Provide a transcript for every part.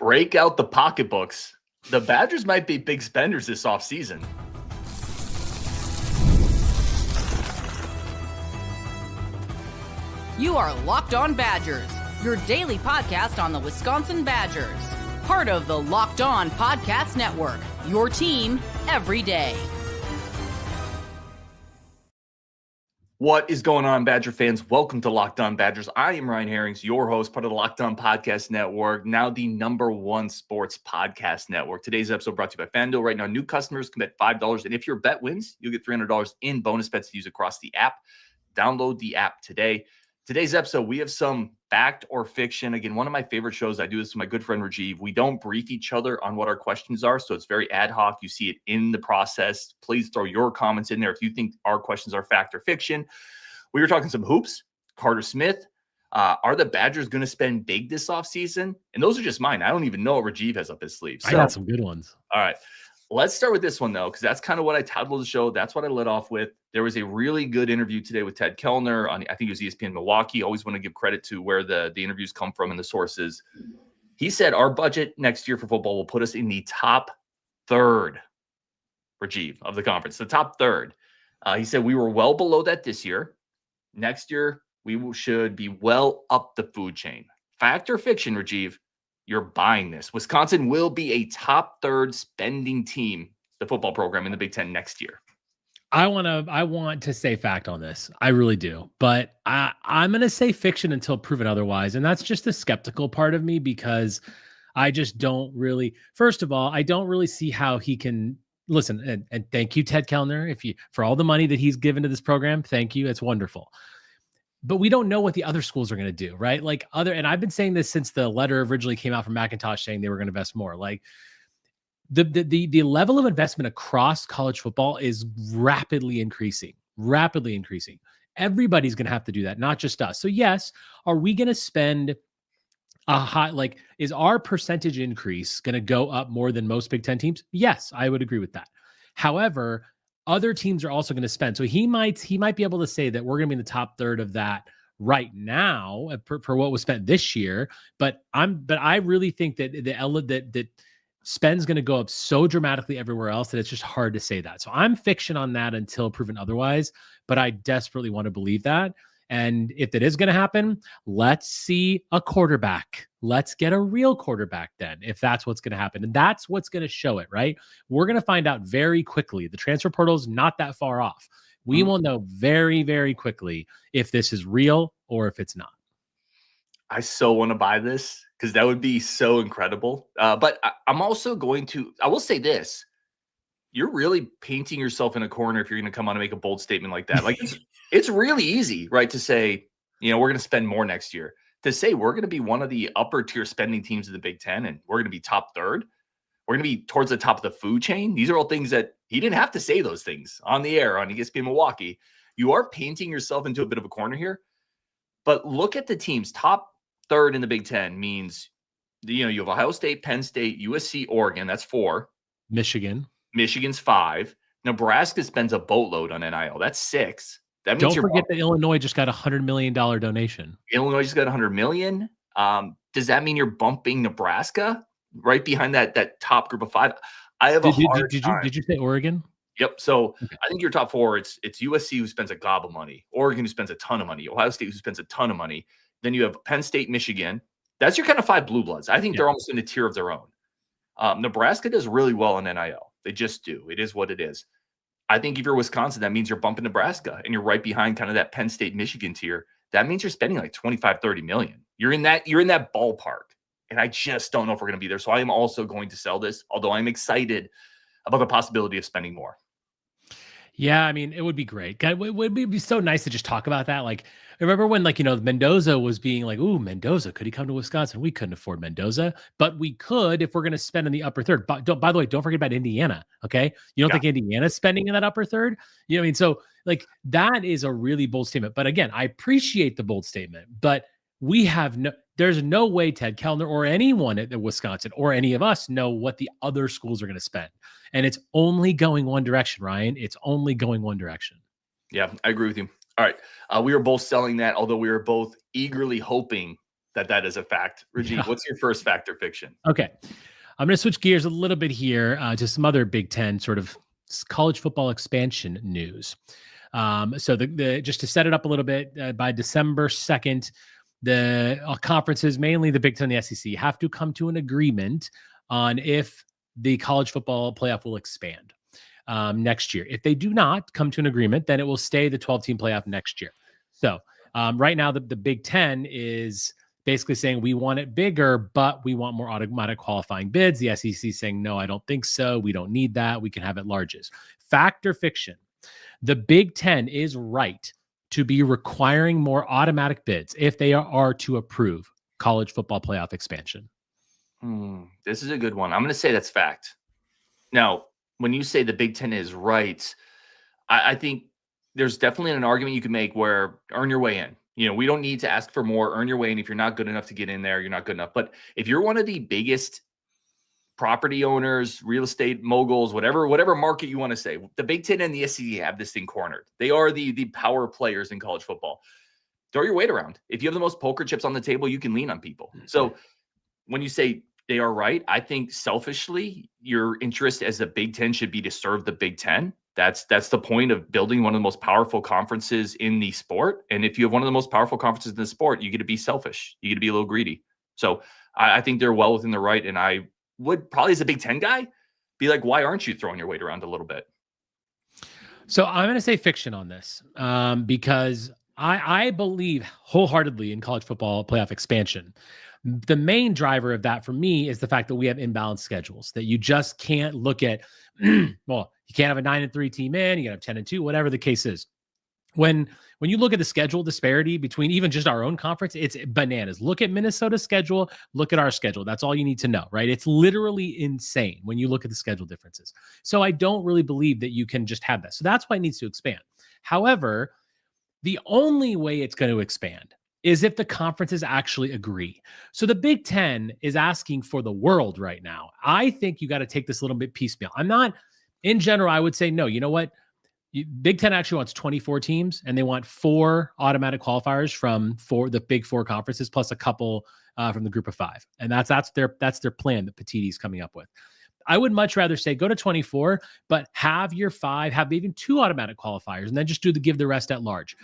Break out the pocketbooks. The Badgers might be big spenders this offseason. You are Locked On Badgers, your daily podcast on the Wisconsin Badgers. Part of the Locked On Podcast Network, your team every day. What is going on, Badger fans? Welcome to Locked On Badgers. I am Ryan Herrings, your host, part of the Locked On Podcast Network, now the #1 sports podcast network. Today's episode brought to you by FanDuel. Right now, new customers can bet $5, and if your bet wins, you'll get $300 in bonus bets to use across the app. Download the app today. Today's episode, we have some fact or fiction. Again, one of my favorite shows. I do this with my good friend Rajiv. We don't brief each other on what our questions are, so it's very ad hoc. You see it in the process. Please throw your comments in there if you think our questions are fact or fiction. We were talking some hoops. Carter Smith. Are the Badgers going to spend big this offseason? And those are just mine. I don't even know what Rajiv has up his sleeve. So, I got some good ones. All right. Let's start with this one, though, because that's kind of what I titled the show. That's what I led off with. There was a really good interview today with Ted Kellner on, I think it was ESPN Milwaukee. Always want to give credit to where the interviews come from and the sources. He said our budget next year for football will put us in the top third, Rajiv, of the conference, the top third. He said we were well below that this year. Next year, should be well up the food chain. Fact or fiction, Rajiv? You're buying this. Wisconsin will be a top third spending team, the football program in the Big Ten next year. I want to say fact on this. I really do. But I'm going to say fiction until proven otherwise. And that's just the skeptical part of me because I just don't really, first of all, I don't really see how he can listen. And thank you, Ted Kellner, for all the money that he's given to this program. Thank you. It's wonderful. But we don't know what the other schools are going to do, right? And I've been saying this since the letter originally came out from McIntosh saying they were going to invest more. Like the level of investment across college football is rapidly increasing. Everybody's going to have to do that, not just us. So yes, are we going to spend a high, is our percentage increase going to go up more than most Big Ten teams? Yes, I would agree with that. However, other teams are also going to spend. So he might be able to say that we're going to be in the top third of that right now for what was spent this year. But I really think that that spend's going to go up so dramatically everywhere else that it's just hard to say that. So I'm fiction on that until proven otherwise, but I desperately want to believe that. And if that is going to happen, let's see a quarterback. Let's get a real quarterback then, if that's what's going to happen. And that's what's going to show it, right? We're going to find out very quickly. The transfer portal is not that far off. We will know very, very quickly if this is real or if it's not. I so want to buy this because that would be so incredible. But I'm also I will say this. You're really painting yourself in a corner if you're going to come on and make a bold statement like that. Like it's really easy, right, to say, we're going to spend more next year. To say we're going to be one of the upper tier spending teams of the Big Ten and we're going to be top third. We're going to be towards the top of the food chain. These are all things that he didn't have to say those things on the air on ESPN Milwaukee. You are painting yourself into a bit of a corner here. But look at the teams. Top third in the Big Ten means, you have Ohio State, Penn State, USC, Oregon. That's 4. Michigan's 5. Nebraska spends a boatload on NIL. That's 6. That means don't forget that Illinois just got $100 million donation. Illinois just got $100 million. Does that mean you're bumping Nebraska right behind that top group of 5? I have Did you say Oregon? Yep. So I think your top 4, it's USC who spends a gob of money, Oregon who spends a ton of money, Ohio State who spends a ton of money. Then you have Penn State, Michigan. That's your kind of 5 blue bloods. I think they're almost in a tier of their own. Nebraska does really well in NIL. They just do. It is what it is. I think if you're Wisconsin, that means you're bumping Nebraska and you're right behind kind of that Penn State, Michigan tier. That means you're spending like 25, 30 million. You're in that ballpark. And I just don't know if we're going to be there. So I am also going to sell this, although I'm excited about the possibility of spending more. Yeah, I mean, it would be great. God, it would be so nice to just talk about that. Like, remember when, Mendoza was being like, ooh, Mendoza, could he come to Wisconsin? We couldn't afford Mendoza, but we could if we're going to spend in the upper third. But by the way, don't forget about Indiana, okay? You don't think Indiana's spending in that upper third? You know what I mean? So, that is a really bold statement. But again, I appreciate the bold statement, but there's no way Ted Kellner or anyone at Wisconsin or any of us know what the other schools are going to spend. And it's only going one direction, Ryan. It's only going one direction. Yeah, I agree with you. All right. We are both selling that, although we are both eagerly hoping that is a fact. Rajiv, what's your first fact or fiction? Okay. I'm going to switch gears a little bit here to some other Big Ten sort of college football expansion news. So just to set it up a little bit, by December 2nd, the conferences, mainly the Big Ten and the SEC, have to come to an agreement on if the college football playoff will expand next year. If they do not come to an agreement, then it will stay the 12-team playoff next year. So right now, the Big Ten is basically saying we want it bigger, but we want more automatic qualifying bids. The SEC saying, no, I don't think so. We don't need that. We can have it larges. Fact or fiction? The Big Ten is right to be requiring more automatic bids if they are to approve college football playoff expansion. This is a good one. I'm going to say that's fact. Now, when you say the Big Ten is right, I think there's definitely an argument you can make where earn your way in. We don't need to ask for more. Earn your way in. If you're not good enough to get in there, you're not good enough. But if you're one of the biggest property owners, real estate moguls, whatever market you want to say, the Big Ten and the SEC have this thing cornered. They are the power players in college football. Throw your weight around. If you have the most poker chips on the table, you can lean on people. So when you say they are right, I think selfishly, your interest as the Big Ten should be to serve the Big Ten. That's the point of building one of the most powerful conferences in the sport. And if you have one of the most powerful conferences in the sport, you get to be selfish. You get to be a little greedy. So I think they're well within the right. And I would probably, as a Big Ten guy, be like, why aren't you throwing your weight around a little bit? So I'm going to say fiction on this because I believe wholeheartedly in college football playoff expansion. The main driver of that for me is the fact that we have imbalanced schedules, that you just can't look at, well, you can't have a 9-3 team in, you got to have 10-2, whatever the case is. When you look at the schedule disparity between even just our own conference, it's bananas. Look at Minnesota's schedule, look at our schedule. That's all you need to know, right? It's literally insane when you look at the schedule differences. So I don't really believe that you can just have that. So that's why it needs to expand. However, the only way it's going to expand is if the conferences actually agree. So the Big Ten is asking for the world right now. I think you got to take this a little bit piecemeal. I'm not, in general, I would say, no, you know what? Big Ten actually wants 24 teams, and they want 4 automatic qualifiers from the big 4 conferences, plus a couple from the group of 5. And that's their plan that Petitti's coming up with. I would much rather say go to 24, but have your 5, have even 2 automatic qualifiers, and then just give the rest at large.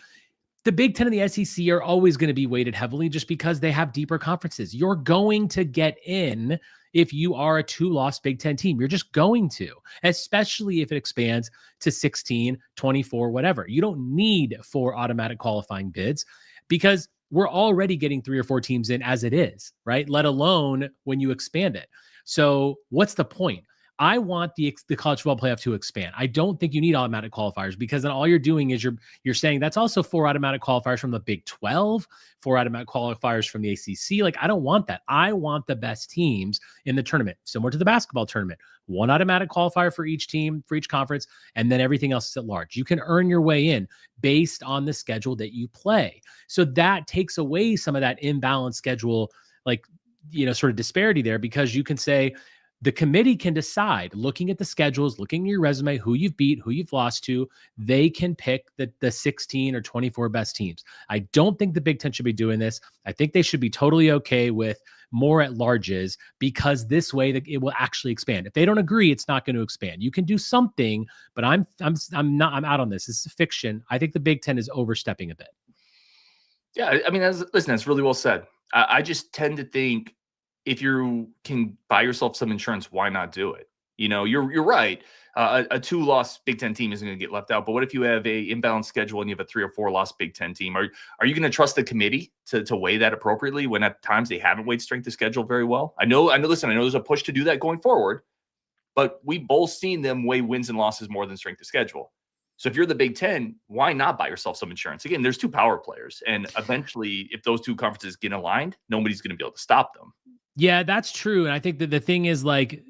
The Big Ten and the SEC are always going to be weighted heavily just because they have deeper conferences. You're going to get in if you are a 2-loss Big Ten team. You're just going to, especially if it expands to 16, 24, whatever. You don't need 4 automatic qualifying bids because we're already getting 3 or 4 teams in as it is, right? Let alone when you expand it. So what's the point? I want the college football playoff to expand. I don't think you need automatic qualifiers because then all you're doing is you're saying that's also 4 automatic qualifiers from the Big 12, 4 automatic qualifiers from the ACC. Like, I don't want that. I want the best teams in the tournament, similar to the basketball tournament. 1 automatic qualifier for each team, for each conference, and then everything else is at large. You can earn your way in based on the schedule that you play. So that takes away some of that imbalanced schedule, sort of disparity there, because you can say, the committee can decide, looking at the schedules, looking at your resume, who you've beat, who you've lost to, they can pick the 16 or 24 best teams. I don't think the Big Ten should be doing this. I think they should be totally okay with more at larges because this way that it will actually expand. If they don't agree, it's not going to expand. You can do something, but I'm out on this. This is fiction. I think the Big Ten is overstepping a bit. Yeah, I mean, that's really well said. I just tend to think, if you can buy yourself some insurance, why not do it? You're right. A 2-loss Big Ten team isn't going to get left out. But what if you have a imbalanced schedule and you have a 3 or 4-loss Big Ten team? Are you going to trust the committee to weigh that appropriately when at times they haven't weighed strength of schedule very well? I know. Listen, I know there's a push to do that going forward, but we've both seen them weigh wins and losses more than strength of schedule. So if you're the Big Ten, why not buy yourself some insurance? Again, there's 2 power players, and eventually, if those 2 conferences get aligned, nobody's going to be able to stop them. Yeah, that's true. And I think that the thing is,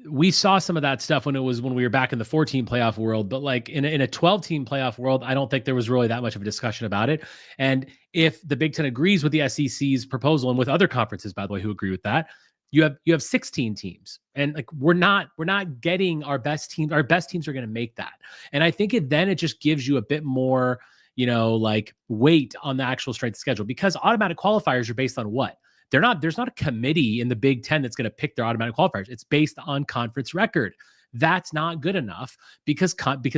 we saw some of that stuff when we were back in the 14 playoff world, but in a 12-team playoff world, I don't think there was really that much of a discussion about it. And if the Big Ten agrees with the SEC's proposal, and with other conferences, by the way, who agree with that, you have 16 teams, and we're not getting our best teams. Our best teams are going to make that. And I think it just gives you a bit more, weight on the actual strength of schedule, because automatic qualifiers are based on what? There's not a committee in the Big Ten that's going to pick their automatic qualifiers. It's based on conference record. That's not good enough because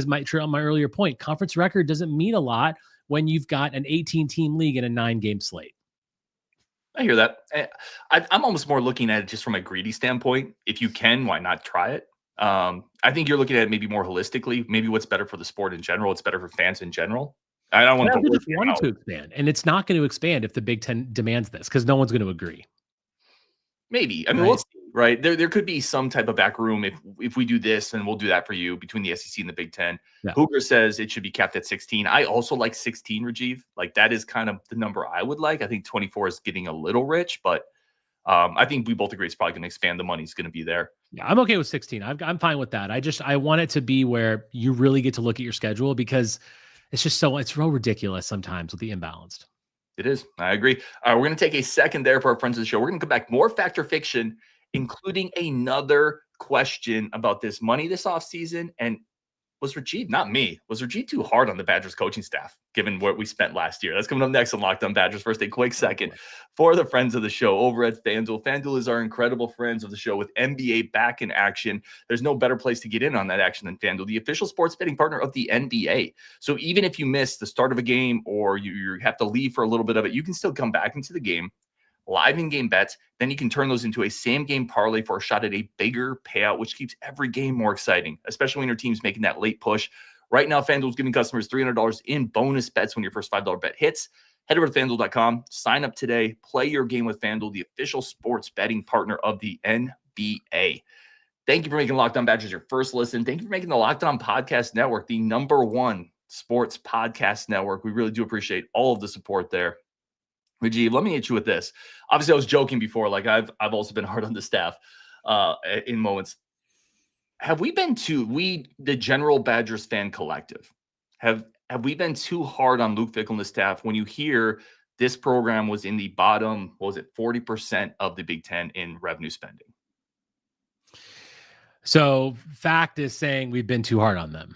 my earlier point, conference record doesn't mean a lot when you've got an 18-team league and a 9-game slate. I hear that. I'm almost more looking at it just from a greedy standpoint. If you can, why not try it? I think you're looking at it maybe more holistically. Maybe what's better for the sport in general. What's better for fans in general. I don't want to expand, and it's not going to expand if the Big Ten demands this because no one's going to agree. Maybe. I mean, we'll see, right? There could be some type of back room. If we do this, and we'll do that for you between the SEC and the Big Ten. Yeah. Hooger says it should be capped at 16. I also like 16, Rajiv. Like that is kind of the number I would like. I think 24 is getting a little rich, but I think we both agree it's probably going to expand. The money's going to be there. Yeah, I'm okay with 16. I'm fine with that. I want it to be where you really get to look at your schedule because it's real ridiculous sometimes with the imbalanced. It is. I agree. All right, we're going to take a second there for our friends of the show. We're going to come back more Fact or Fiction, including another question about this money this offseason. And was Rajiv, not me, was Rajiv too hard on the Badgers coaching staff, given what we spent last year? That's coming up next on Locked On Badgers. First, a quick second for the friends of the show over at FanDuel. FanDuel is our incredible friends of the show with NBA back in action. There's no better place to get in on that action than FanDuel, the official sports betting partner of the NBA. So even if you miss the start of a game or you have to leave for a little bit of it, you can still come back into the game, live in-game bets. Then you can turn those into a same-game parlay for a shot at a bigger payout, which keeps every game more exciting, especially when your team's making that late push. Right now, FanDuel is giving customers $300 in bonus bets when your first $5 bet hits. Head over to FanDuel.com, sign up today, play your game with FanDuel, the official sports betting partner of the NBA. Thank you for making Locked On Badgers your first listen. Thank you for making the Locked On Podcast Network the #1 sports podcast network. We really do appreciate all of the support there. Rajiv, let me hit you with this. Obviously, I was joking before. Like I've also been hard on the staff in moments. Have we been the general Badgers fan collective, have we been too hard on Luke Fickle and the staff when you hear this program was in the bottom, 40% of the Big Ten in revenue spending? So fact is saying we've been too hard on them.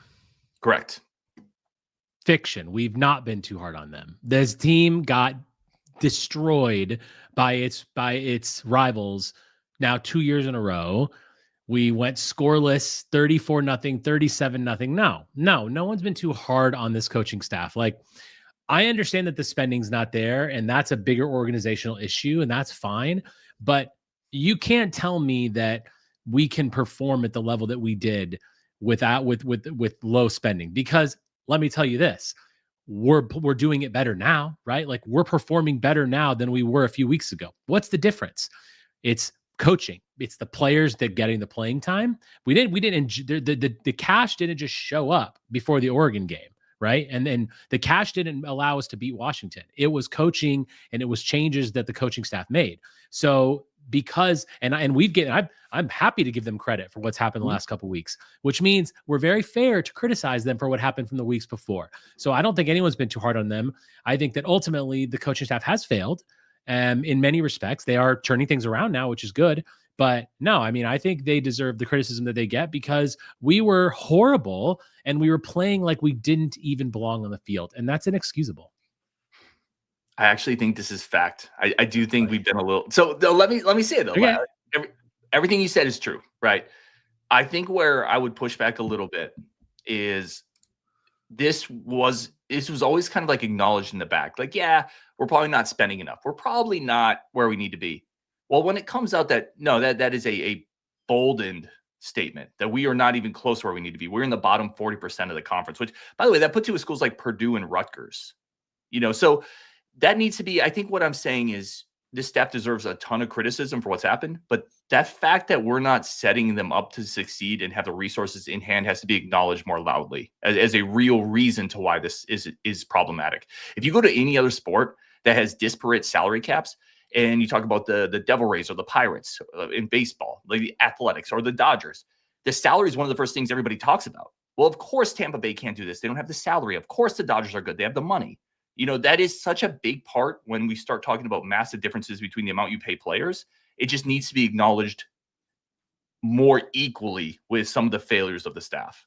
Correct. Fiction. We've not been too hard on them. This team got destroyed by its rivals now 2 years in a row. We went scoreless, 34-0, 37-0. No one's been too hard on this coaching staff. Like, I understand that the spending's not there, and that's a bigger organizational issue, and that's fine. But you can't tell me that we can perform at the level that we did with low spending, because let me tell you this. We're doing it better now, right? Like, we're performing better now than we were a few weeks ago. What's the difference? It's coaching. It's the players that getting the playing time. The cash didn't just show up before the Oregon game, right? And then the cash didn't allow us to beat Washington. It was coaching, and it was changes that the coaching staff made. So I'm happy to give them credit for what's happened the last couple of weeks, which means we're very fair to criticize them for what happened from the weeks before. So I don't think anyone's been too hard on them. I think that ultimately the coaching staff has failed. In many respects, they are turning things around now, which is good. But no, I mean, I think they deserve the criticism that they get because we were horrible and we were playing like we didn't even belong on the field. And that's inexcusable. I actually think this is fact. I do think we've been a little. So let me say it though. Okay. Everything you said is true, right? I think where I would push back a little bit is this was always kind of like acknowledged in the back. Like, yeah, we're probably not spending enough. We're probably not where we need to be. Well, when it comes out that is a boldened statement that we are not even close to where we need to be. We're in the bottom 40% of the conference, which, by the way, that puts you with schools like Purdue and Rutgers. So that needs to be, I think what I'm saying is this staff deserves a ton of criticism for what's happened, but that fact that we're not setting them up to succeed and have the resources in hand has to be acknowledged more loudly as a real reason to why this is problematic. If you go to any other sport that has disparate salary caps and you talk about the Devil Rays or the Pirates in baseball, like the Athletics or the Dodgers, the salary is one of the first things everybody talks about. Well, of course, Tampa Bay can't do this. They don't have the salary. Of course, the Dodgers are good. They have the money. That is such a big part when we start talking about massive differences between the amount you pay players. It just needs to be acknowledged more equally with some of the failures of the staff.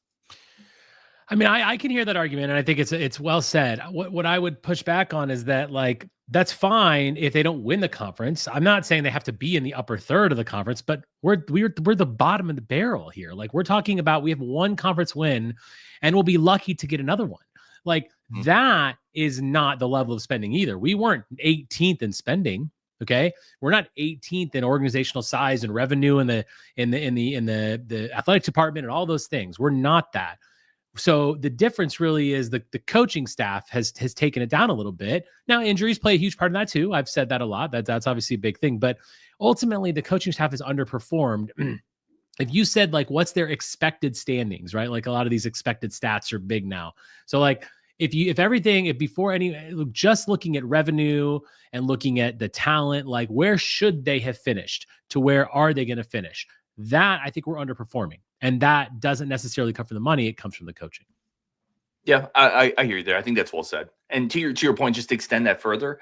I mean, I can hear that argument, and I think it's well said. What I would push back on is that, like, That's fine if they don't win the conference. I'm not saying they have to be in the upper third of the conference, but we're the bottom of the barrel here. Like, we're talking about, we have one conference win and we'll be lucky to get another one. Like, that is not the level of spending either. We weren't 18th in spending. Okay. We're not 18th in organizational size and revenue in the athletic department and all those things. We're not that. So the difference really is the coaching staff has taken it down a little bit. Now, injuries play a huge part of that too. I've said that a lot. That's obviously a big thing, but ultimately the coaching staff has underperformed. If you said, like, what's their expected standings, right? Like, a lot of these expected stats are big now. So, like, if just looking at revenue and looking at the talent, like, where should they have finished to where are they going to finish? That, I think, we're underperforming. And that doesn't necessarily come from the money. It comes from the coaching. Yeah, I hear you there. I think that's well said. And to your point, just to extend that further,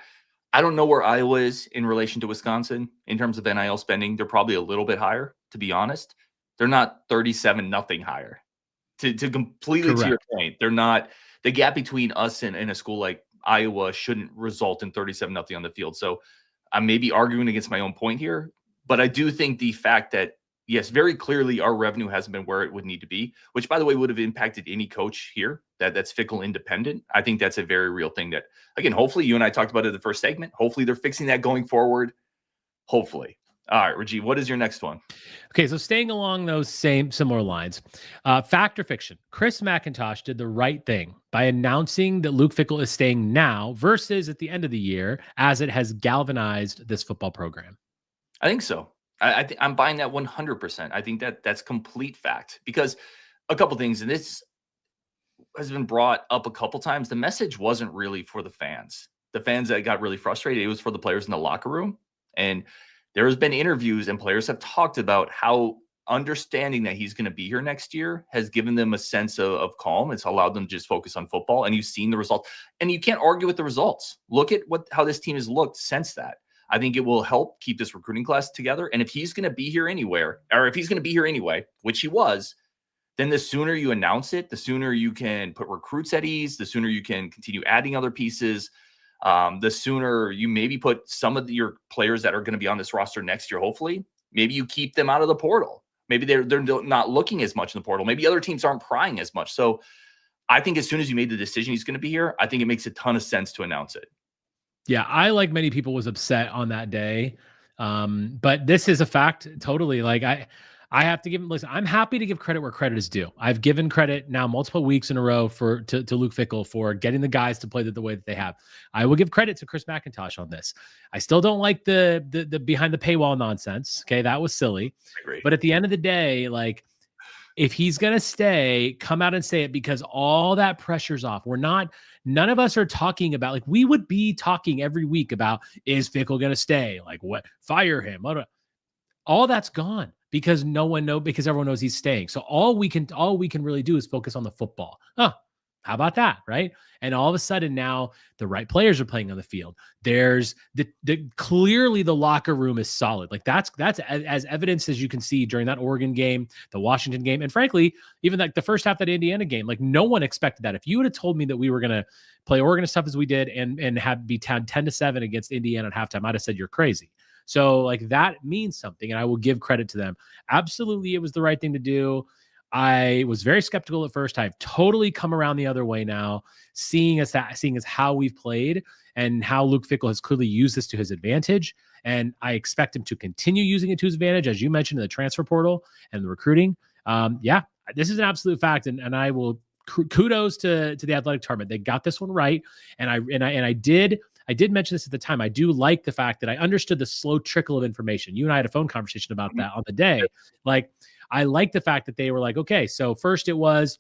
I don't know where Iowa is in relation to Wisconsin in terms of NIL spending. They're probably a little bit higher, to be honest. They're not 37-0 higher. To completely Correct. To your point, they're not. The gap between us and a school like Iowa shouldn't result in 37-0 on the field. So I may be arguing against my own point here, but I do think the fact that, yes, very clearly our revenue hasn't been where it would need to be, which, by the way, would have impacted any coach here that's Fickle independent. I think that's a very real thing that, again, hopefully you and I talked about it in the first segment. Hopefully they're fixing that going forward. Hopefully. All right, Rajiv, what is your next one? Okay, so staying along those similar lines, fact or fiction? Chris McIntosh did the right thing by announcing that Luke Fickle is staying now versus at the end of the year, as it has galvanized this football program. I think so. I'm buying that 100%. I think that's complete fact, because a couple things, and this has been brought up a couple times. The message wasn't really for the fans that got really frustrated. It was for the players in the locker room. And there has been interviews and players have talked about how understanding that he's going to be here next year has given them a sense of calm. It's allowed them to just focus on football. And you've seen the results, and you can't argue with the results. Look at how this team has looked since that. I think it will help keep this recruiting class together. And if he's going to be here anywhere, or if he's going to be here anyway, which he was, then the sooner you announce it, the sooner you can put recruits at ease, the sooner you can continue adding other pieces, the sooner you maybe put some of your players that are going to be on this roster next year, hopefully, maybe you keep them out of the portal. Maybe they're not looking as much in the portal. Maybe other teams aren't prying as much. So I think as soon as you made the decision he's going to be here, I think it makes a ton of sense to announce it. Yeah, I, like many people, was upset on that day. But this is a fact, totally. Like, I have to give him, listen, I'm happy to give credit where credit is due. I've given credit now multiple weeks in a row to Luke Fickle for getting the guys to play the way that they have. I will give credit to Chris McIntosh on this. I still don't like the behind the paywall nonsense. Okay, that was silly. But at the end of the day, like, if he's going to stay, come out and say it, because all that pressure's off. None of us are talking about, like, we would be talking every week about, is Fickle going to stay? Like, what? Fire him. All that's gone because because everyone knows he's staying. So all we can really do is focus on the football. How about that, right? And all of a sudden now the right players are playing on the field. There's clearly the locker room is solid. Like, that's as evidenced as you can see during that Oregon game, the Washington game, and frankly, even like the first half of that Indiana game. Like, no one expected that. If you would have told me that we were going to play Oregon as tough as we did and have be 10-7 against Indiana at halftime, I'd have said you're crazy. So, like, that means something, and I will give credit to them. Absolutely, it was the right thing to do. I was very skeptical at first. I've totally come around the other way now, seeing as how we've played and how Luke Fickle has clearly used this to his advantage. And I expect him to continue using it to his advantage, as you mentioned, in the transfer portal and the recruiting. This is an absolute fact. And I will kudos to the athletic department. They got this one right. And I did mention this at the time. I do like the fact that I understood the slow trickle of information. You and I had a phone conversation about that on the day. Like, I like the fact that they were like, okay, so first it was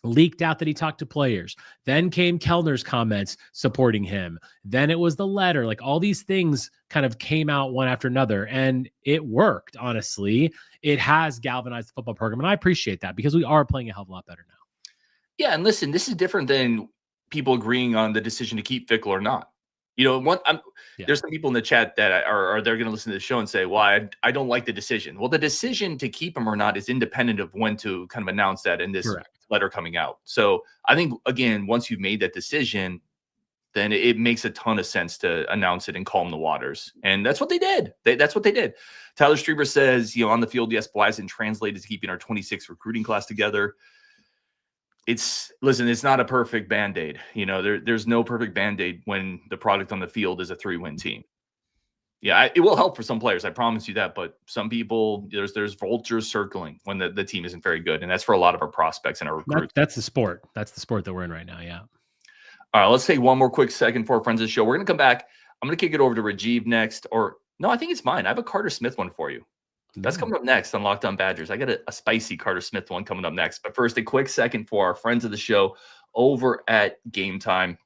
leaked out that he talked to players. Then came Kellner's comments supporting him. Then it was the letter. Like, all these things kind of came out one after another, and it worked. Honestly, it has galvanized the football program, and I appreciate that because we are playing a hell of a lot better now. Yeah, and listen, this is different than people agreeing on the decision to keep Fickle or not. You know, there's some people in the chat that are they're going to listen to the show and say, well, I don't like the decision. Well, the decision to keep him or not is independent of when to kind of announce that in this letter coming out. So I think, again, once you've made that decision, then it makes a ton of sense to announce it and calm the waters. And that's what they did. That's what they did. Tyler Strieber says, on the field, yes, POISED translated to keeping our 26 recruiting class together. It's not a perfect Band-Aid. There's no perfect Band-Aid when the product on the field is a 3-win team. Yeah, it will help for some players. I promise you that. But some people, there's vultures circling when the team isn't very good. And that's for a lot of our prospects and our recruits. That's the sport. That's the sport that we're in right now. Yeah. All right, let's take one more quick second for our friends of the show. We're going to come back. I'm going to kick it over to Rajiv next. Or no, I think it's mine. I have a Carter Smith one for you. That's coming up next on Locked On Badgers. I got a spicy Carter Smith one coming up next. But first, a quick second for our friends of the show over at Gametime.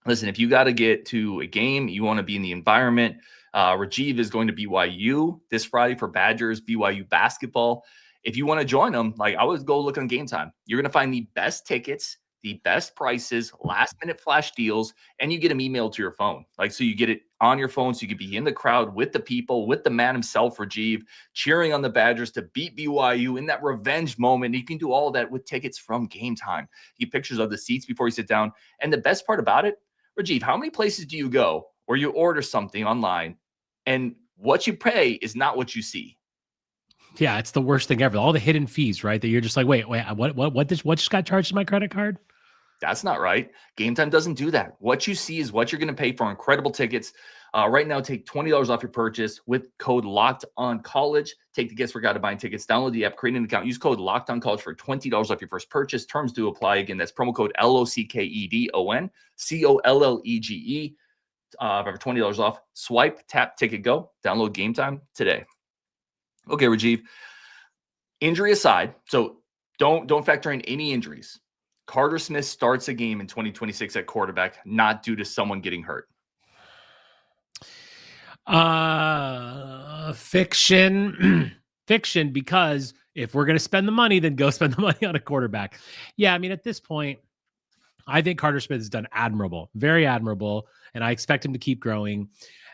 Listen, if you got to get to a game, you want to be in the environment. Rajiv is going to BYU this Friday for Badgers, BYU basketball. If you want to join them, I would go look on Gametime. You're going to find the best tickets, the best prices, last-minute flash deals, and you get them emailed to your phone. So you get it on your phone, so you could be in the crowd with the people, with the man himself, Rajiv, cheering on the Badgers to beat BYU in that revenge moment. You can do all of that with tickets from Gametime. You get pictures of the seats before you sit down. And the best part about it, Rajiv, how many places do you go where you order something online and what you pay is not what you see? Yeah, it's the worst thing ever. All the hidden fees, right? That you're just like, wait, what just got charged to my credit card? That's not right. Gametime doesn't do that. What you see is what you're going to pay for incredible tickets. Right now, take $20 off your purchase with code LOCKEDONCollege. Take the guesswork out of buying tickets. Download the app, create an account. Use code LOCKEDONCollege for $20 off your first purchase. Terms do apply. Again, that's promo code LOCKEDON COLLEGE for $20 off. Swipe, tap, ticket, go. Download Gametime today. Okay, Rajiv. Injury aside, so don't factor in any injuries. Carter Smith starts a game in 2026 at quarterback, not due to someone getting hurt. Fiction, because if we're going to spend the money, then go spend the money on a quarterback. Yeah, I mean, at this point, I think Carter Smith has done admirable, very admirable, and I expect him to keep growing.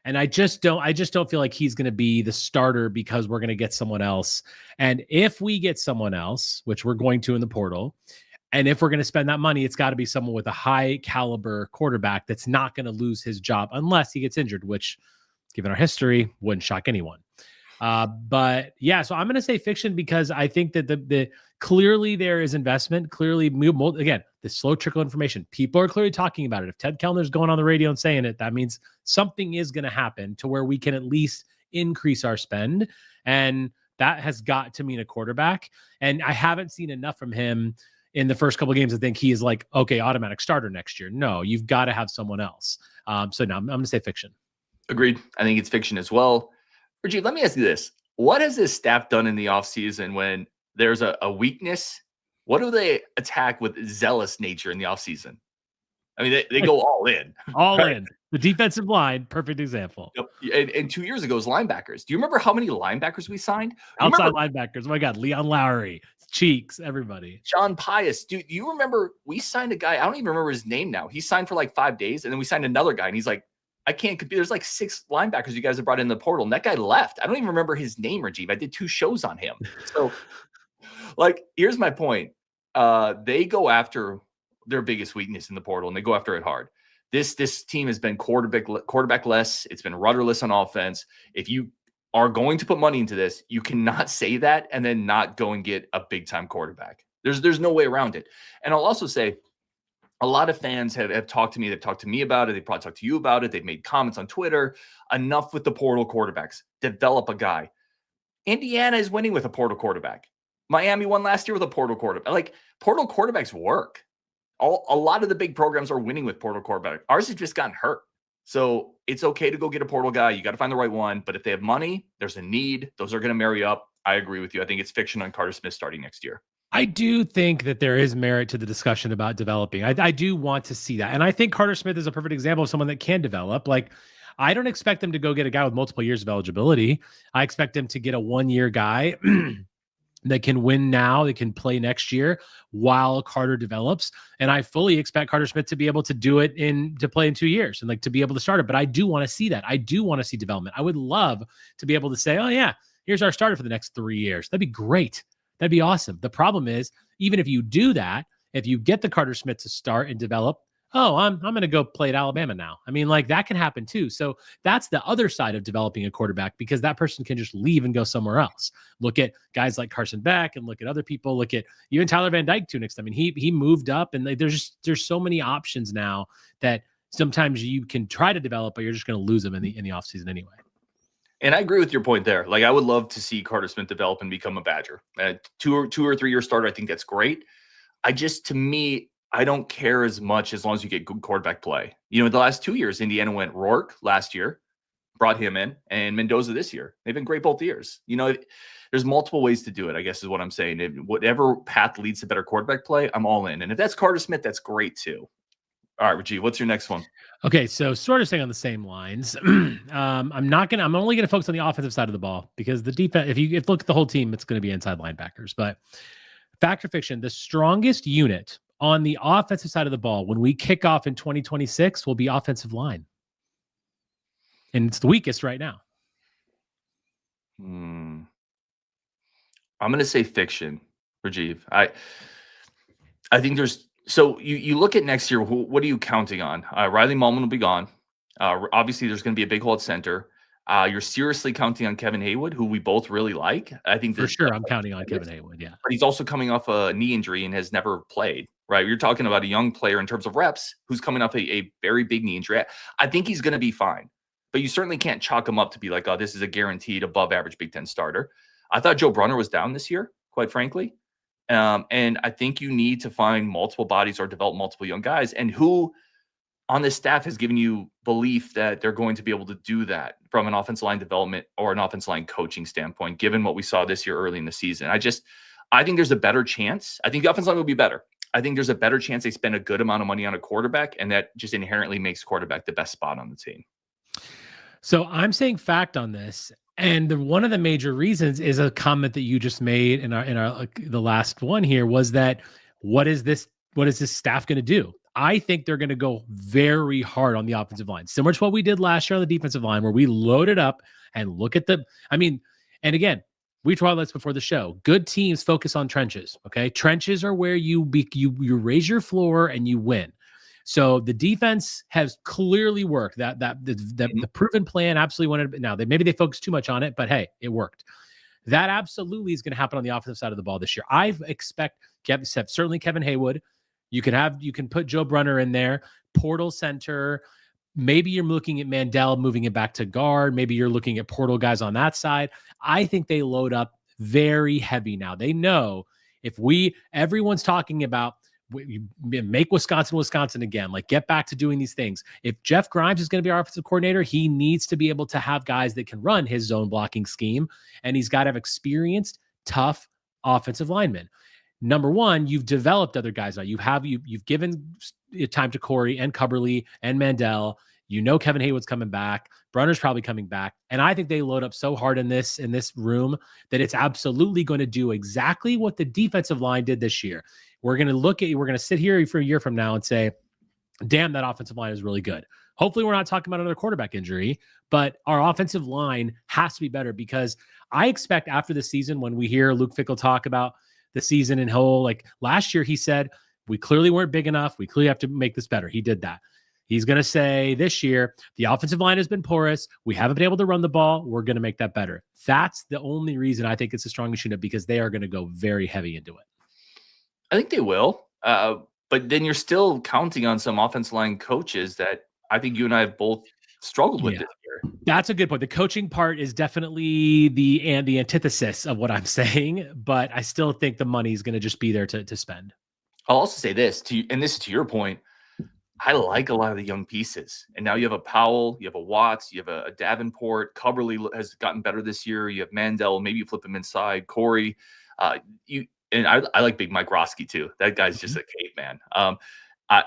And I just don't feel like he's going to be the starter because we're going to get someone else. And if we get someone else, which we're going to in the portal, and if we're going to spend that money, it's got to be someone with a high caliber quarterback that's not going to lose his job unless he gets injured, which, given our history, wouldn't shock anyone. But yeah, so I'm going to say fiction because I think that the clearly there is investment. Clearly, again, the slow trickle information. People are clearly talking about it. If Ted Kellner's going on the radio and saying it, that means something is going to happen to where we can at least increase our spend. And that has got to mean a quarterback. And I haven't seen enough from him in the first couple of games. I think he is like, okay, automatic starter next year. No, you've got to have someone else. So no, I'm going to say fiction. Agreed. I think it's fiction as well. Rajiv, let me ask you this. What has this staff done in the offseason when there's a weakness? What do they attack with zealous nature in the offseason? I mean, they go all in. All right? In. The defensive line, perfect example. Yep. And 2 years ago, it was linebackers. Do you remember how many linebackers we signed? Outside linebackers. Oh, my God. Leon Lowry, Cheeks, everybody. John Pius. Do you remember we signed a guy? I don't even remember his name now. He signed for like 5 days, and then we signed another guy, and he's like, I can't compete. There's like 6 linebackers you guys have brought in the portal, and that guy left. I don't even remember his name, Rajiv. I did 2 shows on him. So, here's my point. They go after their biggest weakness in the portal, and they go after it hard. This team has been quarterback-less. It's been rudderless on offense. If you are going to put money into this, you cannot say that and then not go and get a big-time quarterback. There's no way around it. And I'll also say, a lot of fans have talked to me. They've talked to me about it. They probably talked to you about it. They've made comments on Twitter. Enough with the portal quarterbacks. Develop a guy. Indiana is winning with a portal quarterback. Miami won last year with a portal quarterback. Portal quarterbacks work. A lot of the big programs are winning with portal quarterback. Ours has just gotten hurt. So it's okay to go get a portal guy. You got to find the right one. But if they have money, there's a need. Those are going to marry up. I agree with you. I think it's fiction on Carter Smith starting next year. I do think that there is merit to the discussion about developing. I do want to see that. And I think Carter Smith is a perfect example of someone that can develop. I don't expect them to go get a guy with multiple years of eligibility. I expect them to get a 1-year guy that can win now, that can play next year while Carter develops. And I fully expect Carter Smith to be able to do it to play in 2 years and to be able to start it. But I do want to see that. I do want to see development. I would love to be able to say, oh yeah, here's our starter for the next 3 years. That'd be great. That'd be awesome. The problem is, even if you do that, if you get the Carter Smith to start and develop, oh, I'm going to go play at Alabama now. I mean, like that can happen too. So that's the other side of developing a quarterback, because that person can just leave and go somewhere else. Look at guys like Carson Beck and look at other people. Look at even Tyler Van Dyke to an extent. I mean, he moved up, and there's so many options now that sometimes you can try to develop, but you're just going to lose them in the offseason anyway. And I agree with your point there. Like, I would love to see Carter Smith develop and become a Badger. 2 or 3 year starter, I think that's great. To me, I don't care as much as long as you get good quarterback play. The last 2 years, Indiana went Rourke last year, brought him in, and Mendoza this year. They've been great both years. There's multiple ways to do it, I guess is what I'm saying. Whatever path leads to better quarterback play, I'm all in. And if that's Carter Smith, that's great too. All right, Rajiv, what's your next one? Okay, so sort of staying on the same lines. I'm only gonna focus on the offensive side of the ball, because the defense, if you look at the whole team, it's gonna be inside linebackers. But fact or fiction, the strongest unit on the offensive side of the ball when we kick off in 2026 will be offensive line. And it's the weakest right now. I'm gonna say fiction, Rajiv. I think there's. So you look at next year, what are you counting on? Riley Mullman will be gone. Obviously, there's going to be a big hole at center. You're seriously counting on Kevin Haywood, who we both really like. I think for sure I'm counting on Kevin Haywood, yeah. But he's also coming off a knee injury and has never played, right? You're talking about a young player in terms of reps who's coming off a very big knee injury. I think he's going to be fine, but you certainly can't chalk him up to be like, oh, this is a guaranteed above average Big Ten starter. I thought Joe Brunner was down this year, quite frankly. And I think you need to find multiple bodies or develop multiple young guys. And who on this staff has given you belief that they're going to be able to do that from an offensive line development or an offensive line coaching standpoint, given what we saw this year early in the season? I think there's a better chance. I think the offensive line will be better. I think there's a better chance they spend a good amount of money on a quarterback, and that just inherently makes quarterback the best spot on the team. So I'm saying fact on this. And one of the major reasons is a comment that you just made in the last one here, was that what is this staff going to do? I think they're going to go very hard on the offensive line, similar to what we did last year on the defensive line, where we loaded up and look at and again, we talked about this before the show. Good teams focus on trenches. Okay, trenches are where you raise your floor and you win. So the defense has clearly worked. The proven plan absolutely wanted. Now maybe they focused too much on it, but hey, it worked. That absolutely is going to happen on the offensive side of the ball this year. I expect certainly Kevin Haywood. You can put Joe Brunner in there, portal center. Maybe you're looking at Mandel moving it back to guard. Maybe you're looking at portal guys on that side. I think they load up very heavy now. They know everyone's talking about, make Wisconsin again, like get back to doing these things. If Jeff Grimes is going to be our offensive coordinator, he needs to be able to have guys that can run his zone blocking scheme, and he's got to have experienced, tough offensive linemen. Number one, you've developed other guys now. You've given time to Corey and Cubberly and Mandel. Kevin Haywood's coming back. Brunner's probably coming back. And I think they load up so hard in this room that it's absolutely going to do exactly what the defensive line did this year. We're going to sit here for a year from now and say, damn, that offensive line is really good. Hopefully we're not talking about another quarterback injury, but our offensive line has to be better, because I expect after the season, when we hear Luke Fickle talk about the season in whole, like last year, he said, we clearly weren't big enough. We clearly have to make this better. He did that. He's going to say this year, the offensive line has been porous. We haven't been able to run the ball. We're going to make that better. That's the only reason I think it's the strongest unit, because they are going to go very heavy into it. I think they will. But then you're still counting on some offensive line coaches that I think you and I have both struggled with this year. That's a good point. The coaching part is definitely the antithesis of what I'm saying, but I still think the money is going to just be there to spend. I'll also say this and this is to your point. I like a lot of the young pieces. And now you have a Powell, you have a Watts, you have a Davenport. Cubberly has gotten better this year. You have Mandel. Maybe you flip him inside. Corey. And I like Big Mike Roski too. That guy's just a caveman.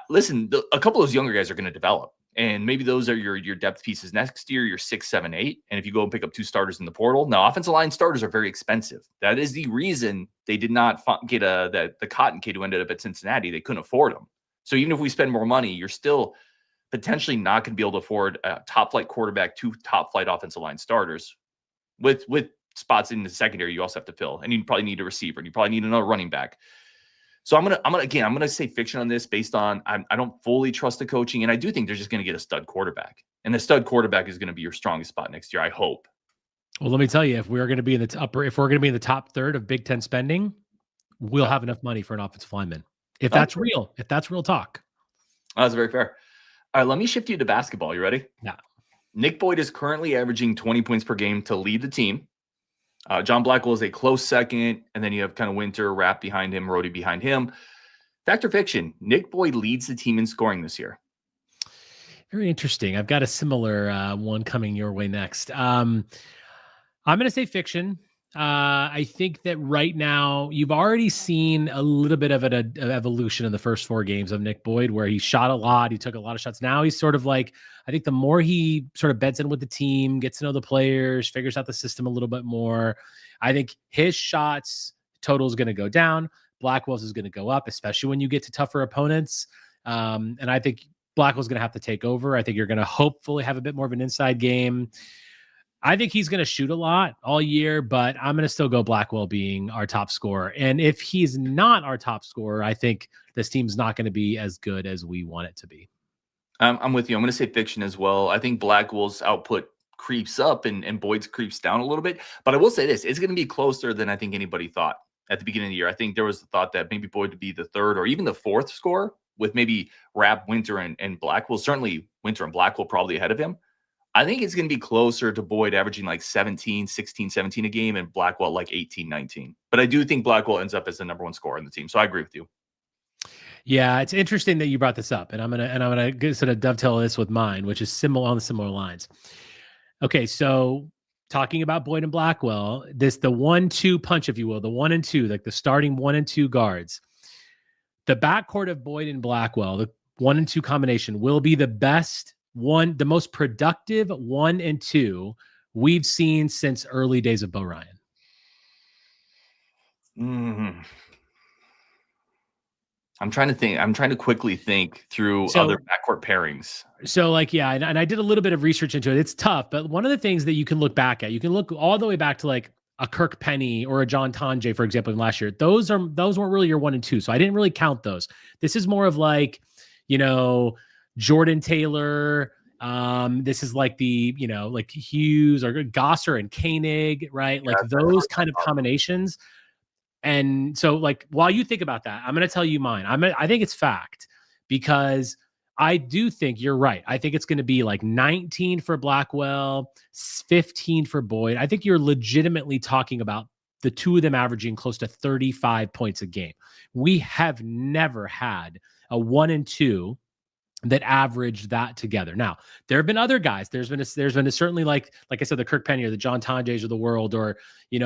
Listen, a couple of those younger guys are going to develop. And maybe those are your depth pieces next year, your 6, 7, 8. And if you go and pick up 2 starters in the portal, now offensive line starters are very expensive. That is the reason they did not get the Cotton kid who ended up at Cincinnati. They couldn't afford him. So even if we spend more money, you're still potentially not going to be able to afford a top flight quarterback, 2 top flight offensive line starters with spots in the secondary you also have to fill. And you probably need a receiver, and you probably need another running back. So I'm gonna say fiction on this based on I don't fully trust the coaching, and I do think they're just gonna get a stud quarterback, and the stud quarterback is gonna be your strongest spot next year. I hope. Well, let me tell you, if we're going to be in the top third of Big Ten spending, we'll have enough money for an offensive lineman. If that's real talk. That's very fair. All right, let me shift you to basketball. You ready? Yeah. Nick Boyd is currently averaging 20 points per game to lead the team. John Blackwell is a close second, and then you have kind of Winter, Rapp behind him, Rhodey behind him. Fact or fiction, Nick Boyd leads the team in scoring this year. Very interesting. I've got a similar one coming your way next. I'm going to say fiction. I think that right now you've already seen a little bit of an evolution in the first 4 games of Nick Boyd, where he shot a lot. He took a lot of shots. Now he's sort of like, I think the more he sort of beds in with the team, gets to know the players, figures out the system a little bit more, I think his shots total is going to go down. Blackwell's is going to go up, especially when you get to tougher opponents. And I think Blackwell's going to have to take over. I think you're going to hopefully have a bit more of an inside game. I think he's going to shoot a lot all year, but I'm going to still go Blackwell being our top scorer. And if he's not our top scorer, I think this team's not going to be as good as we want it to be. I'm with you. I'm going to say fiction as well. I think Blackwell's output creeps up and Boyd's creeps down a little bit. But I will say this, it's going to be closer than I think anybody thought at the beginning of the year. I think there was the thought that maybe Boyd would be the third or even the fourth scorer with maybe Rapp, Winter, and Blackwell. Certainly Winter and Blackwell probably ahead of him. I think it's going to be closer to Boyd averaging like 16, 17 a game and Blackwell like 18, 19. But I do think Blackwell ends up as the number 1 scorer in the team. So I agree with you. Yeah, it's interesting that you brought this up, and I'm gonna sort of dovetail this with mine, which is on similar lines. Okay, so talking about Boyd and Blackwell, the 1-2 punch, if you will, the 1 and 2, like the starting 1 and 2 guards, the backcourt of Boyd and Blackwell, the 1 and 2 combination will be the best one, the most productive 1 and 2 we've seen since early days of Bo Ryan. I'm trying to think. I'm trying to quickly think through other backcourt pairings. So yeah, and I did a little bit of research into it. It's tough, but one of the things that you can look back at, you can look all the way back to like a Kirk Penny or a John Tonje, for example, in last year. Those weren't really your 1 and 2. So I didn't really count those. This is more of like, Jordan Taylor. This is like the, like Hughes or Gosser and Koenig, right? Like those kind of combinations. And so like, while you think about that, I'm going to tell you mine. I think it's fact, because I do think you're right. I think it's going to be like 19 for Blackwell, 15 for Boyd. I think you're legitimately talking about the two of them averaging close to 35 points a game. We have never had a 1 and 2 that averaged that together. Now, there have been other guys. There's been certainly like I said, the Kirk Penny or the John Tonjes of the world, or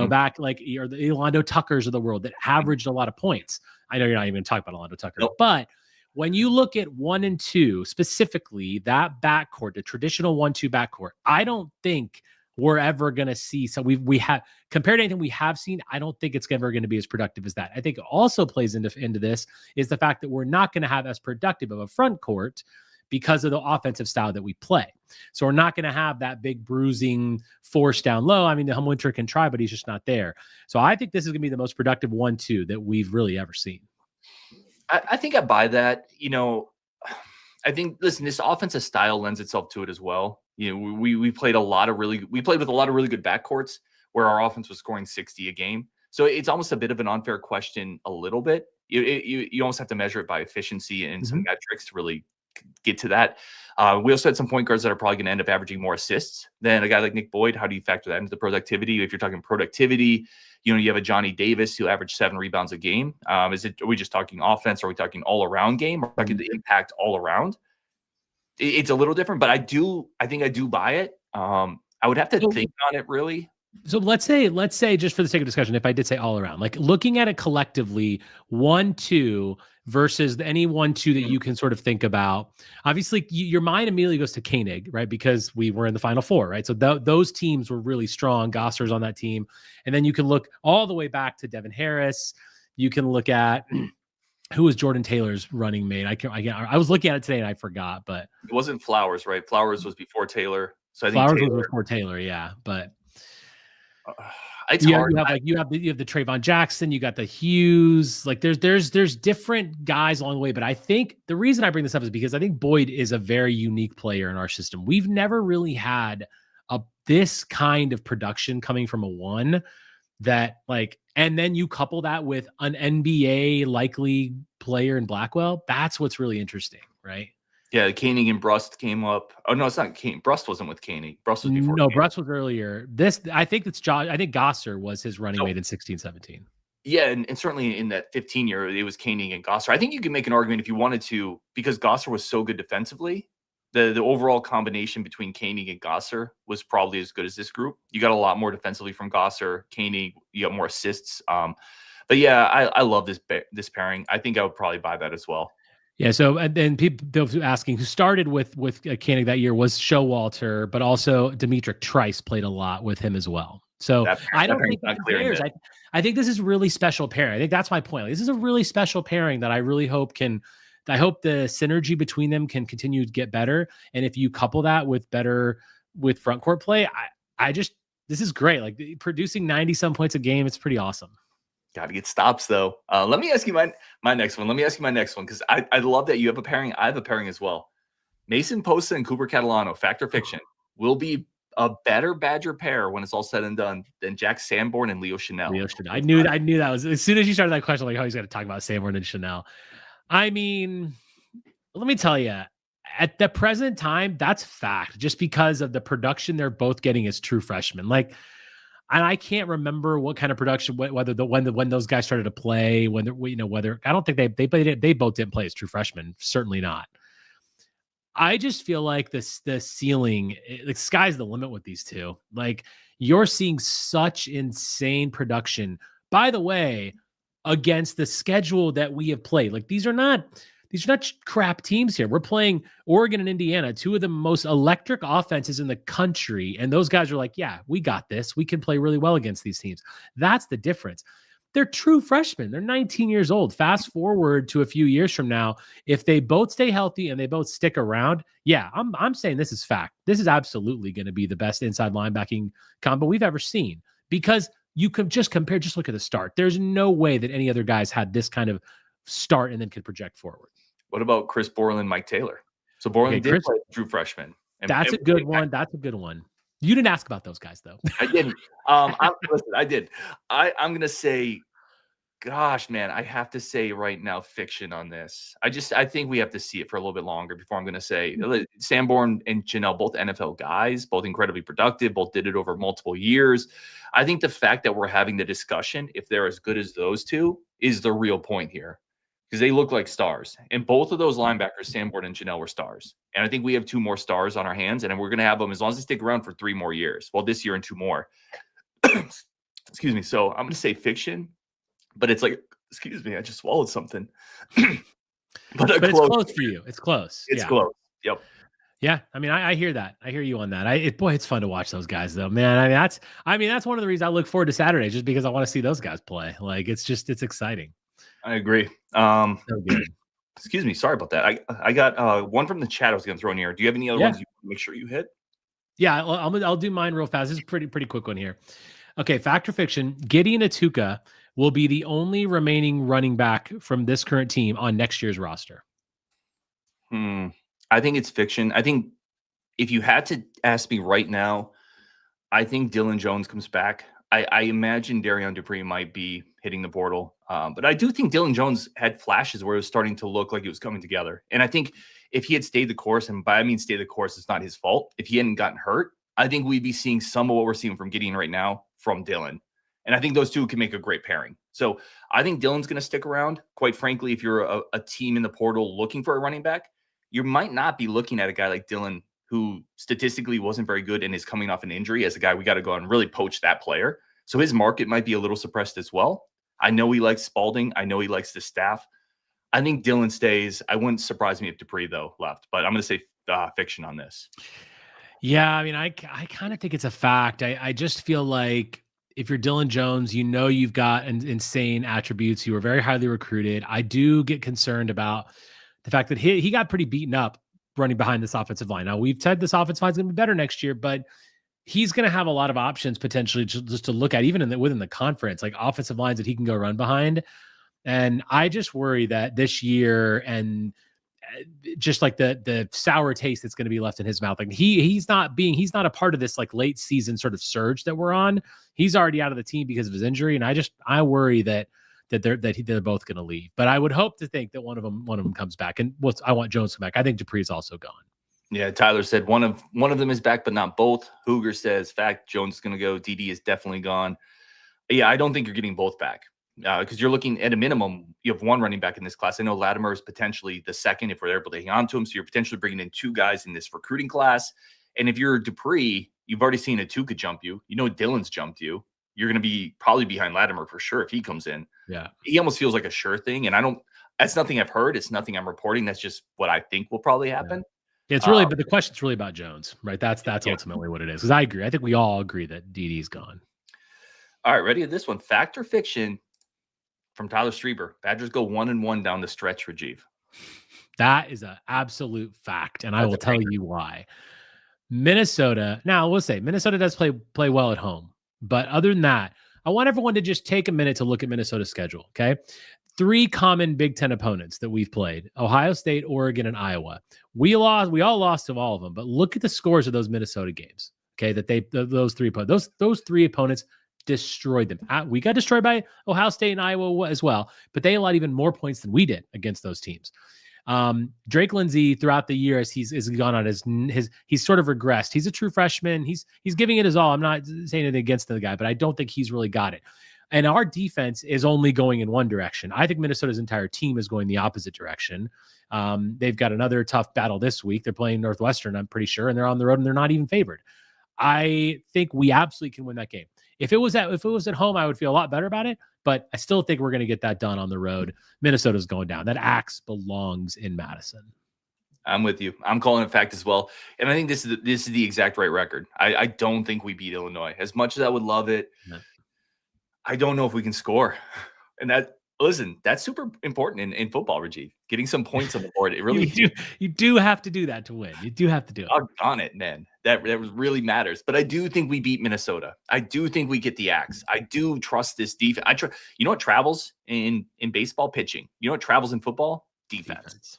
back like or the Orlando Tuckers of the world that averaged a lot of points. I know you're not even talking about Orlando Tucker, but when you look at 1 and 2 specifically, that backcourt, the traditional 1-2 backcourt, I don't think we're ever going to see. So we have, compared to anything we have seen, I don't think it's ever going to be as productive as that. I think it also plays into this is the fact that we're not going to have as productive of a front court because of the offensive style that we play. So we're not going to have that big bruising force down low. I mean, the Winter can try, but he's just not there. So I think this is going to be the most productive 1-2 that we've really ever seen. I think I buy that. I think, listen, this offensive style lends itself to it as well. We played with a lot of really good backcourts where our offense was scoring 60 a game. So it's almost a bit of an unfair question a little bit. You almost have to measure it by efficiency and some metrics to really get to that. We also had some point guards that are probably going to end up averaging more assists than a guy like Nick Boyd. How do you factor that into the productivity? If you're talking productivity, you have a Johnny Davis who averaged 7 rebounds a game. Are we just talking offense? Or are we talking all around game? Or are we talking the impact all around? It's a little different, but I think I do buy it. I would have to think on it really. So let's say just for the sake of discussion, if I did say all around, like looking at it collectively, 1-2 versus any 1-2 that you can sort of think about. Obviously, your mind immediately goes to Koenig, right? Because we were in the Final Four, right? So those teams were really strong. Gosser's on that team. And then you can look all the way back to Devin Harris. You can look at who was Jordan Taylor's running mate. I was looking at it today and I forgot, but it wasn't Flowers, right? Flowers was before Taylor. So I think Flowers was before Taylor, yeah. But It's You hard. have like you have the Trayvon Jackson, you got the Hughes. Like there's different guys along the way, but I think the reason I bring this up is because I think Boyd is a very unique player in our system. We've never really had this kind of production coming from a one that like, and then you couple that with an NBA likely player in Blackwell. That's what's really interesting, right? Yeah, Koenig and Brust came up. Oh no, it's not Koenig. Brust wasn't with Koenig. Brust was before. No, Koenig. Brust was earlier. I think it's Josh. I think Gosser was his running mate in 16-17. Yeah, and certainly in that 15 year, it was Koenig and Gosser. I think you can make an argument if you wanted to, because Gosser was so good defensively. The overall combination between Koenig and Gosser was probably as good as this group. You got a lot more defensively from Gosser. Koenig, you got more assists. But yeah, I love this pairing. I think I would probably buy that as well. Yeah. So, and then people asking who started with Koenig that year was Showalter, but also Dimitri Trice played a lot with him as well. So I don't think that pairs. I think this is really special pairing. I think that's my point. This is a really special pairing that I really hope I hope the synergy between them can continue to get better. And if you couple that with front court play, this is great. Like producing 90 some points a game, it's pretty awesome. Got to get stops though. Let me ask you my next one. Let me ask you my next one because I love that you have a pairing. I have a pairing as well. Mason Posa and Cooper Catalano, fact or fiction, will be a better Badger pair when it's all said and done than Jack Sanborn and Leo Chanel. I knew that was as soon as you started that question, like, oh, he's going to talk about Sanborn and Chanel. I mean, let me tell you, at the present time, that's fact. Just because of the production they're both getting as true freshmen, like. And I can't remember what kind of production, when those guys started to play, whether I don't think they both didn't play as true freshmen, certainly not. I just feel like the ceiling, the sky's the limit with these two. Like you're seeing such insane production. By the way, against the schedule that we have played, like these are not crap teams here. We're playing Oregon and Indiana, two of the most electric offenses in the country. And those guys are like, yeah, we got this. We can play really well against these teams. That's the difference. They're true freshmen. They're 19 years old. Fast forward to a few years from now, if they both stay healthy and they both stick around, yeah, I'm saying this is fact. This is absolutely going to be the best inside linebacking combo we've ever seen because you can just look at the start. There's no way that any other guys had this kind of start and then could project forward. What about Chris Borland, Mike Taylor? So Borland did play true freshman. That's a good one. That's a good one. You didn't ask about those guys though. I didn't. Listen, I did. I'm gonna say, gosh, man, I have to say right now, fiction on this. I think we have to see it for a little bit longer before I'm gonna say Sanborn and Janelle, both NFL guys, both incredibly productive, both did it over multiple years. I think the fact that we're having the discussion, if they're as good as those two, is the real point here. Because they look like stars. And both of those linebackers, Sanborn and Janelle, were stars. And I think we have two more stars on our hands, and we're going to have them as long as they stick around for 3 more years. Well, this year and 2 more. Excuse me. So I'm going to say fiction, but it's like, excuse me, I just swallowed something. but it's close for you. It's close. It's close. Yep. Yeah, I mean, I hear that. I hear you on that. It's fun to watch those guys, though, man. I mean, that's one of the reasons I look forward to Saturday, just because I want to see those guys play. Like, it's exciting. I agree. So good. Excuse me. Sorry about that. I got one from the chat I was going to throw in here. Do you have any other ones you make sure you hit? Yeah, I'll do mine real fast. This is pretty quick one here. Okay, fact or fiction? Gideon Atuka will be the only remaining running back from this current team on next year's roster. I think it's fiction. I think if you had to ask me right now, I think Dylan Jones comes back. I imagine Darion Dupree might be hitting the portal. But I do think Dylan Jones had flashes where it was starting to look like it was coming together. And I think if he had stayed the course, and by I mean stay the course, it's not his fault. If he hadn't gotten hurt, I think we'd be seeing some of what we're seeing from Gideon right now from Dylan. And I think those two can make a great pairing. So I think Dylan's going to stick around. Quite frankly, if you're a team in the portal looking for a running back, you might not be looking at a guy like Dylan who statistically wasn't very good and is coming off an injury as a guy we got to go and really poach that player. So his market might be a little suppressed as well. I know he likes Spalding. I know he likes the staff. I think Dylan stays. I wouldn't surprise me if Dupree, though, left. But I'm going to say fiction on this. Yeah, I mean, I kind of think it's a fact. I just feel like if you're Dylan Jones, you know you've got insane attributes. You were very highly recruited. I do get concerned about the fact that he got pretty beaten up running behind this offensive line. Now, we've said this offensive line is going to be better next year, but he's going to have a lot of options potentially just to look at, even within the conference, like offensive lines that he can go run behind. And I just worry that this year, and just like the sour taste that's going to be left in his mouth, like he's not a part of this like late season sort of surge that we're on. He's already out of the team because of his injury, and I worry that they're both going to leave. But I would hope to think that one of them comes back. And I want Jones to come back. I think Dupree's also gone. Yeah, Tyler said one of them is back, but not both. Hooger says, fact, Jones is going to go. DD is definitely gone. Yeah, I don't think you're getting both back because you're looking at a minimum. You have one running back in this class. I know Latimer is potentially the second if we're able to hang on to him. So you're potentially bringing in two guys in this recruiting class. And if you're Dupree, you've already seen Atuka jump you. You know Dylan's jumped you. You're going to be probably behind Latimer for sure if he comes in. Yeah, he almost feels like a sure thing. And that's nothing I've heard. It's nothing I'm reporting. That's just what I think will probably happen. Yeah. It's really, but the question's really about Jones, right? That's ultimately what it is. Because I agree. I think we all agree that DD's gone. All right, ready to this one. Fact or fiction from Tyler Strieber. Badgers go 1-1 down the stretch, Rajiv. That is an absolute fact, and I will tell you why. Minnesota. Now, we'll say Minnesota does play well at home, but other than that, I want everyone to just take a minute to look at Minnesota's schedule. Okay. 3 common Big Ten opponents that we've played: Ohio State, Oregon, and Iowa. We all lost to all of them, but look at the scores of those Minnesota games. Okay, those 3 opponents, those 3 opponents destroyed them. We got destroyed by Ohio State and Iowa as well, but they allowed even more points than we did against those teams. Drake Lindsey throughout the year, as he's gone on he's sort of regressed. He's a true freshman. He's giving it his all. I'm not saying anything against the guy, but I don't think he's really got it. And our defense is only going in one direction. I think Minnesota's entire team is going the opposite direction. They've got another tough battle this week. They're playing Northwestern, I'm pretty sure, and they're on the road and they're not even favored. I think we absolutely can win that game. If it was at home, I would feel a lot better about it, but I still think we're going to get that done on the road. Minnesota's going down. That axe belongs in Madison. I'm with you. I'm calling it fact as well. And I think this is the exact right record. I don't think we beat Illinois. As much as I would love it, no. I don't know if we can score. And that's super important in football, Rajiv. Getting some points on the board. It really you do have to do that to win. You do have to do it. On it, man. That really matters. But I do think we beat Minnesota. I do think we get the axe. I do trust this defense. You know what travels in baseball? Pitching. You know what travels in football? Defense.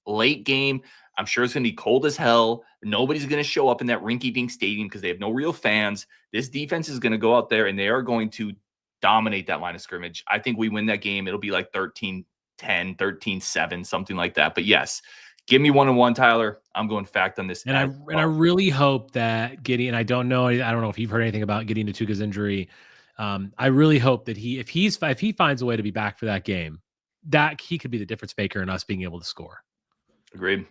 Late game. I'm sure it's going to be cold as hell. Nobody's going to show up in that rinky-dink stadium because they have no real fans. This defense is going to go out there and they are going to dominate that line of scrimmage. I think we win that game. It'll be like 13-10, 13-7, something like that. But yes, give me 1-1, Tyler. I'm going fact on this. And I really hope that Gideon, I don't know if you've heard anything about Gideon Atuka's injury. I really hope that if he finds a way to be back for that game, that he could be the difference maker in us being able to score. Agreed.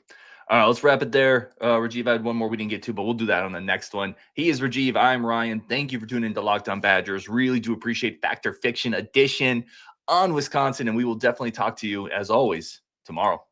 All right, let's wrap it there. Rajiv, I had one more we didn't get to, but we'll do that on the next one. He is Rajiv. I'm Ryan. Thank you for tuning into Locked On Badgers. Really do appreciate Fact or Fiction edition on Wisconsin, and we will definitely talk to you, as always, tomorrow.